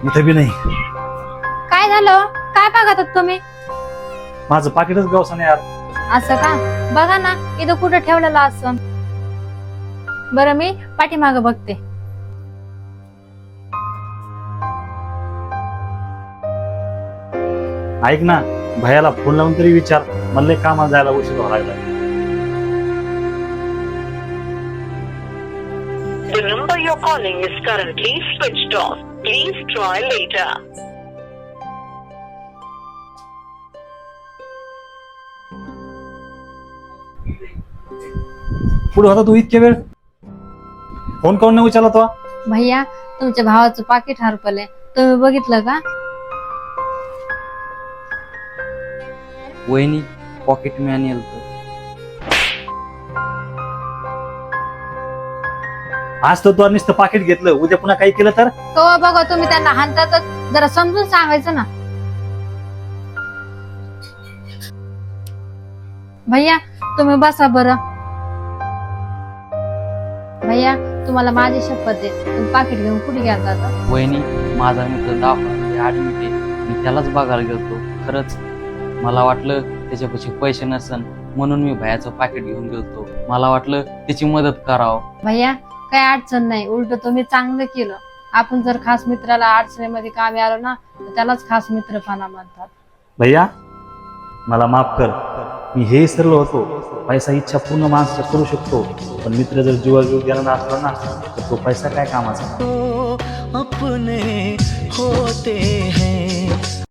इथे बी नाही. काय झालं? काय बघतात तुम्ही? माझं पाकिटच गावचं नाही यार. असं का? बघा ना, इथं कुठं ठेवलेलं असं. बरं, मी पाठीमागं बघते. ऐक ना, भैयाला फोन लावून तरी विचार. मला लय कामाला जायला उशीर व्हायला लागला. The number you're calling is currently switched off. Please try later. पुढे होता तू इतके वेळ? फोन करून नाही उचलला तो? भैया, तुमच्या भावाचं पाकिट हरपलंय. तुम्ही बघितलं का? वहिनी, पॉकेट मॅन येतो. आज तर तू नुसतं पाकिट घेतलं, उद्या पुन्हा काही केलं तर? कवा बघा तुम्ही त्यांना हाणतातच. जरा समजून सांगायचं ना. भैया, तुम्ही बसा बरं. भैया, तुम्हाला माझी शपथ आहे, तुम्ही पाकिट घेऊन कुठे गेला आता? वहिनी, माझा मित्र दवाखान्यामध्ये ऍडमिट आहे. मी त्यालाच बघायला गेलतो. खरंच मला वाटलं त्याच्यापाशी पैसे नसन, म्हणून मी भैयाचं पाकिट घेऊन गेलतो. मला वाटलं त्याची मदत करावं. भैया, काही अडचण नाही. उलट तुम्ही चांगलं केलं. आपण जर खास मित्राला अडचणीमध्ये कामी आलो ना, तर त्यालाच खास मित्रपणा म्हणतात. भैया, मला माफ कर. मी हे विसरलो होतो. पैसा इच्छा पूर्ण माणसाचं करू शकतो, पण मित्र जर जीवाजीव गेला असला ना, तर तो पैसा काय कामाचा. अपने होते हैं